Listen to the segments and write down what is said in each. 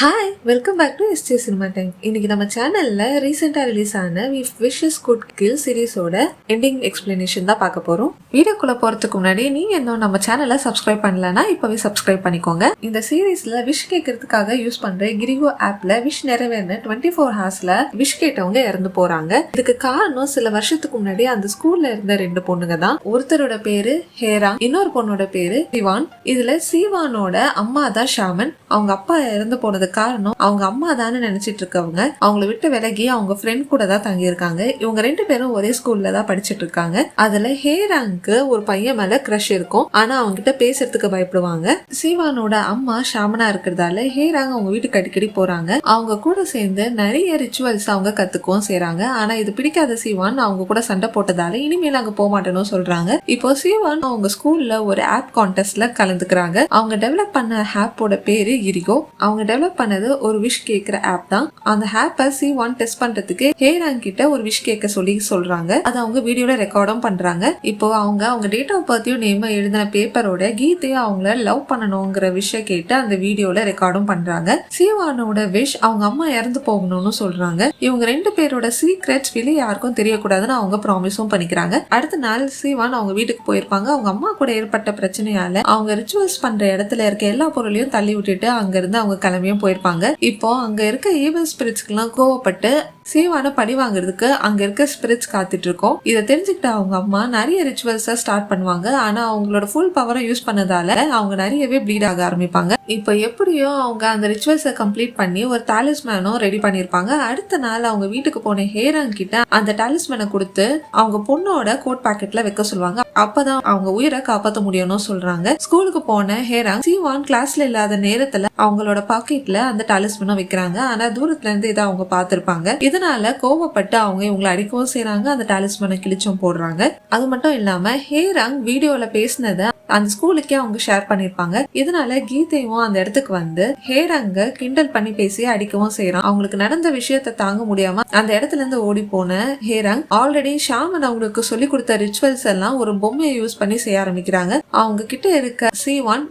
Hi, welcome back to ST cinema time. இன்னைக்கு நம்ம சேனல்ல ரீசெண்டா ரிலீஸ் ஆன விஷஸ் குட் கில் சீரிஸோட எண்டிங் எக்ஸ்பிளனேஷன் தான் பார்க்க போறோம். வீடியோக்குள்ள போறதுக்கு முன்னாடி நீங்க இன்னும் நம்ம சேனலை சப்ஸ்கிரைப் பண்ணலன்னா இப்பவே சப்ஸ்கிரைப் பண்ணிக்கோங்க. இந்த சீரீஸ்ல விஷ் கேட்கறதுக்காக யூஸ் பண்ற கிரிகோ ஆப்ல விஷ் நிறைவேறின 24 ஹார்ஸ்ல விஷ் கேட்டவங்க இறந்து போறாங்க. இதுக்கு காரணம் சில வருஷத்துக்கு முன்னாடி அந்த ஸ்கூல்ல இருந்த 2 பொண்ணுங்க தான். ஒருத்தரோட பேரு ஹேரா, இன்னொரு பொண்ணோட பேரு சிவான். இதுல சிவானோட அம்மா தான் ஷாமன். அவங்க அப்பா இறந்து போனது காரணம் அவங்க அம்மா தானே நினைச்சிட்டு இருக்கவங்க அவங்கள விட்டு விலகி அவங்க ஃப்ரெண்ட் கூட தான் தங்கி இருக்காங்க. இவங்க 2 பேரும் ஒரே ஸ்கூல்ல தான் படிச்சுட்டு இருக்காங்க. அதுல ஹேராங்க்கு ஒரு பையன் மேல கிரஷ் இருக்கும். ஆனா அவங்க கிட்ட பேசுறதுக்கு பயப்படுவாங்க. சிவானோட அம்மா ஷாமனா இருக்கிறதால ஹேராங் அவங்க வீட்டுக்கு அடிக்கடி போறாங்க. அவங்க கூட சேர்ந்து நிறைய ரிச்சுவல்ஸ் அவங்க கத்துக்கவும் செய்றாங்க. ஆனா இது பிடிக்காத சிவான் அவங்க கூட சண்டை போட்டதால இனிமேல் அங்க போக மாட்டேன்னு சொல்றாங்க. இப்போ சிவான் அவங்க ஸ்கூல்ல ஒரு ஆப் கான்டெஸ்ட்ல கலந்துக்கிறாங்க. அவங்க டெவலப் பண்ண ஆப்போட பேரு கிரிகோ. அவங்க டெவலப் பண்ணது ஒரு விஷ் கேட்கிற ஆப் தான். அந்த ஆப்பை C1 டெஸ்ட் பண்றதுக்கு ஹேராங் கிட்ட ஒரு விஷ் கேட்க சொல்றாங்க. அதை அவங்க வீடியோல ரெக்கார்டும் பண்றாங்க. இப்போ அவங்க டேட் ஆஃப் பர்த்தையும் நேம் எழுதின பேப்பரோட கீதையும் அவங்கள லவ் பண்ணணுங்கிற விஷயம் கேட்டு அந்த வீடியோல ரெக்கார்டும் பண்றாங்க. சிவானோட விஷ் அவங்க அம்மா இறந்து போகணும்னு சொல்றாங்க. இவங்க 2 பேரோட சீக்ரெட்ஸ் வெளியே யாருக்கும் தெரியக்கூடாதுன்னு அவங்க ப்ராமிஸும் பண்ணிக்கிறாங்க. அடுத்த நாள் சிவான் அவங்க வீட்டுக்கு போயிருப்பாங்க. அவங்க அம்மா கூட ஏற்பட்ட பிரச்சனையால அவங்க ரிச்சுவல்ஸ் பண்ற இடத்துல இருக்க எல்லா பொருளையும் தள்ளி விட்டுட்டு அங்க இருந்து அவங்க கிளம்பியும் போயிருப்பாங்க. இப்போ அங்க இருக்க ஈவல் ஸ்பிரிட்ஸ்க்கு எல்லாம் கோவப்பட்டு சிவான பழி வாங்குறதுக்கு அங்க இருக்க ஸ்பிரிட்ஸ் காத்துட்டு இருக்கோம். இதை தெரிஞ்சுக்கிட்ட அவங்க அம்மா நிறைய ரிச்சுவல்ஸ் ஸ்டார்ட் பண்ணுவாங்க. ஆனா அவங்களோட ஃபுல் பவரை யூஸ் பண்ணதால அவங்க நிறையவே ப்ளீட் ஆக ஆரம்பிப்பாங்க. இப்போ எப்படியோ அவங்க அந்த ரிச்சுவல்ஸை கம்ப்ளீட் பண்ணி ஒரு டாலிஸ்மேனும் ரெடி பண்ணிருப்பாங்க. அடுத்த நாள் அவங்க வீட்டுக்கு போன ஹேராங் கிட்ட அந்த டாலிஸ்மேனை கொடுத்து அவங்க பொண்ணோட கோட் பாக்கெட்ல வைக்க சொல்லுவாங்க. அப்பதான் அவங்க உயிரை காப்பாற்ற முடியும்னு சொல்றாங்க. ஸ்கூலுக்கு போன ஹேராங் சிவான் கிளாஸ்ல இல்லாத நேரத்துல அவங்களோட பாக்கெட்ல அந்த டாலிஸ்மேனும் வைக்கிறாங்க. ஆனா தூரத்துல இருந்து இதை அவங்க பார்த்திருப்பாங்க. இதனால கோவப்பட்டு அவங்க இவங்களை அடிக்கவும் செய்யறாங்க. அந்த டாலிஸ்மேனை கிழிச்சும் போடுறாங்க. அது மட்டும் இல்லாம ஹேராங் வீடியோல பேசினதை அந்த ஸ்கூலுக்கே அவங்க ஷேர் பண்ணிருப்பாங்க. இதனால கீதையும் அந்த இடத்துக்கு வந்து ஹேராங்க கிண்டல் பண்ணி பேசி அடிக்கவும் செய்யறான். அவங்களுக்கு நடந்த விஷயத்த தாங்க முடியாம அந்த இடத்துல இருந்து ஓடி போன ஹேராங் ஆல்ரெடி ஷாமன் அவங்களுக்கு சொல்லி கொடுத்த ரிச்சுவல்ஸ் எல்லாம் ஒரு பொம்மையை யூஸ் பண்ணி செய்ய ஆரம்பிக்கிறாங்க. அவங்க கிட்ட இருக்க C1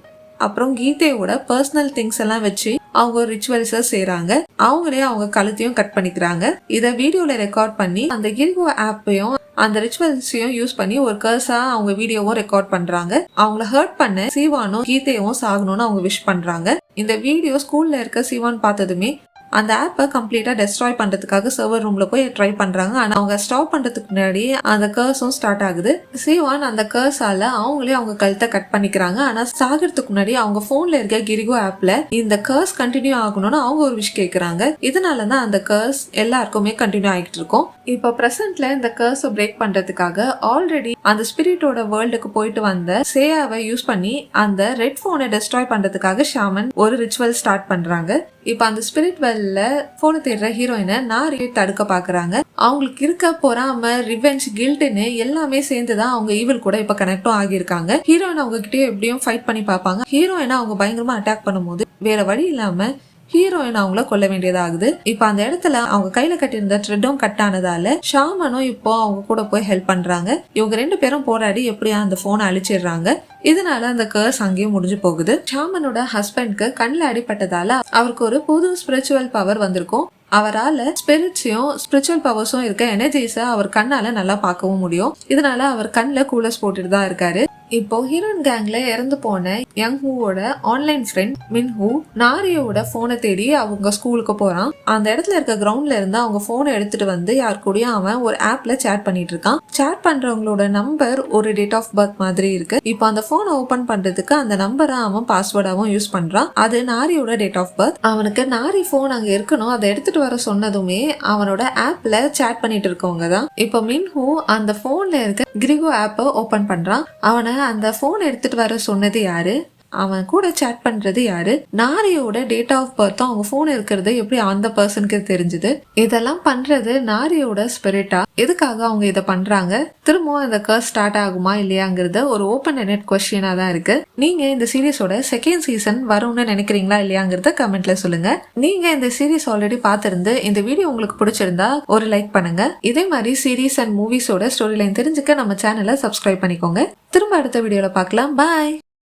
அப்புறம் கீதையோட பர்சனல் திங்ஸ் எல்லாம் வச்சு அவங்க ஒரு ரிச்சுவல்ஸை செய்யறாங்க. அவங்களே அவங்க கழுத்தையும் கட் பண்ணிக்கிறாங்க. இதை வீடியோல ரெக்கார்ட் பண்ணி அந்த கிரிகோ ஆப்பையும் அந்த ரிச்சுவல்ஸையும் யூஸ் பண்ணி ஒரு கர்ஸா அவங்க வீடியோவும் ரெக்கார்ட் பண்றாங்க. அவங்கள ஹர்ட் பண்ண சிவானும் கீதையும் சாகணும்னு அவங்க விஷ் பண்றாங்க. இந்த வீடியோ ஸ்கூல்ல இருக்க சிவான் பார்த்ததுமே அந்த ஆப்பை கம்ப்ளீட்டா டெஸ்ட்ராய் பண்றதுக்காக சர்வர் ரூம்ல போய் ட்ரை பண்றாங்க. ஆனா அவங்க ஸ்டாப் பண்றதுக்கு முன்னாடி அந்த கர்ஸும் ஸ்டார்ட் ஆகுது. சிவான் அந்த கர்ஸால அவங்களே அவங்க கழுத்தை கட் பண்ணிக்கிறாங்க. ஆனா சாகிறதுக்கு முன்னாடி அவங்க போன்ல இருக்க கிரிகோ ஆப்ல இந்த கர்ஸ் கண்டினியூ ஆகணும்னு அவங்க ஒரு விஷ் கேட்கறாங்க. இதனாலதான் அந்த கர்ஸ் எல்லாருக்குமே கண்டினியூ ஆகிட்டு இருக்கும். இப்போ பிரசன்ட்ல இந்த கர்ஸை பிரேக் பண்றதுக்காக ஆல்ரெடி அந்த ஸ்பிரிட்டோட வேர்ல்டுக்கு போயிட்டு வந்த சேயாவை யூஸ் பண்ணி அந்த ரெட் போனை டெஸ்ட்ராய் பண்றதுக்காக ஷாமன் ஒரு ரிச்சுவல் ஸ்டார்ட் பண்றாங்க. இப்ப அந்த ஸ்பிரிட் வெல்ல போனை தேடுற ஹீரோயினை நாரி தடுக்க பாக்குறாங்க. அவங்களுக்கு இருக்க பொறாம, ரிவெஞ்ச், கில்ட்னு எல்லாமே சேர்ந்துதான் அவங்க ஈவில் கூட இப்ப கனெக்டும் ஆகியிருக்காங்க. ஹீரோயின் அவங்க கிட்டே எப்படியும் ஃபைட் பண்ணி பார்ப்பாங்க. ஹீரோயினை அவங்க பயங்கரமா அட்டாக் பண்ணும்போது வேற வழி இல்லாம ஹீரோயின் அவங்கள கொல்ல வேண்டியதாகுது. இப்ப அந்த இடத்துல அவங்க கையில கட்டியிருந்த த்ரெட்டும் கட் ஆனதால ஷாமனும் இப்போ அவங்க கூட போய் ஹெல்ப் பண்றாங்க. இவங்க 2 பேரும் போராடி எப்படியா அந்த போனை அழிச்சிடுறாங்க. இதனால அந்த கர்ஸ் அங்கேயும் முடிஞ்சு போகுது. ஷாமனோட ஹஸ்பண்ட்க்கு கண்ணில் அடிப்பட்டதால அவருக்கு ஒரு புது ஸ்பிரிச்சுவல் பவர் வந்திருக்கும். அவரால் ஸ்பிரிட்ஸையும் ஸ்பிரிச்சுவல் பவர்ஸும் இருக்க எனர்ஜிஸை அவர் கண்ணால நல்லா பார்க்கவும் முடியும். இதனால அவர் கண்ணில் கூலர்ஸ் போட்டுட்டு தான் இருக்காரு. இப்போ ஹீரோயின் கேங்ல இறந்து போன யங் ஹூவோட ஆன்லைன் ஃப்ரெண்ட் மின்ஹூ நாரியோட போனை தேடி அவங்க ஸ்கூலுக்கு போறான். அந்த இடத்துல இருக்க கிரவுண்ட்ல இருந்து அவங்க போனை எடுத்துட்டு வந்து யார் கூடயும் அவன் ஒரு ஆப்ல சேட் பண்ணிட்டு இருக்கான். சேட் பண்றவங்களோட நம்பர் ஒரு டேட் ஆஃப் பர்த் மாதிரி இருக்கு. இப்போ அந்த போனை ஓபன் பண்றதுக்கு அந்த நம்பரை அவன் பாஸ்வேர்டாவும் யூஸ் பண்றான். அது நாரியோட டேட் ஆஃப் பர்த். அவனுக்கு நாரி போன் அங்க இருக்கணும், அதை எடுத்துட்டு வர சொன்னதுமே அவனோட ஆப்ல சேட் பண்ணிட்டு இருக்கவங்க தான். இப்போ மின்ஹூ அந்த போன்ல இருக்க கிரிகோ ஆப்பை ஓபன் பண்றான். அவனை அந்த போன் எடுத்துட்டு வர சொன்னது யாரு, அவன் கூட சேட் பண்றது யாரு, நாரியோட டேட் ஆஃப் பர்த் அவங்க போன் இருக்கிறது எப்படி அந்த பர்சனுக்கு தெரிஞ்சது, இதெல்லாம் பண்றது நாரியோட ஸ்பிரிட்டா, எதுக்காக அவங்க இதை பண்றாங்க, திரும்பவும் இந்த கர்ஸ் ஸ்டார்ட் ஆகுமா இல்லையாங்கிறது ஒரு ஓப்பன் எண்டட் கொஸ்டினா தான் இருக்கு. நீங்க இந்த சீரீஸோட செகண்ட் சீசன் வரும்னு நினைக்கிறீங்களா இல்லையாங்கிறத கமெண்ட்ல சொல்லுங்க. நீங்க இந்த சீரீஸ் ஆல்ரெடி பார்த்திருந்து இந்த வீடியோ உங்களுக்கு பிடிச்சிருந்தா ஒரு லைக் பண்ணுங்க. இதே மாதிரி சீரீஸ் அண்ட் மூவிஸோட ஸ்டோரி லைன் தெரிஞ்சுக்க நம்ம சேனலை சப்ஸ்கிரைப் பண்ணிக்கோங்க. திரும்ப அடுத்த வீடியோல பார்க்கலாம். பாய்.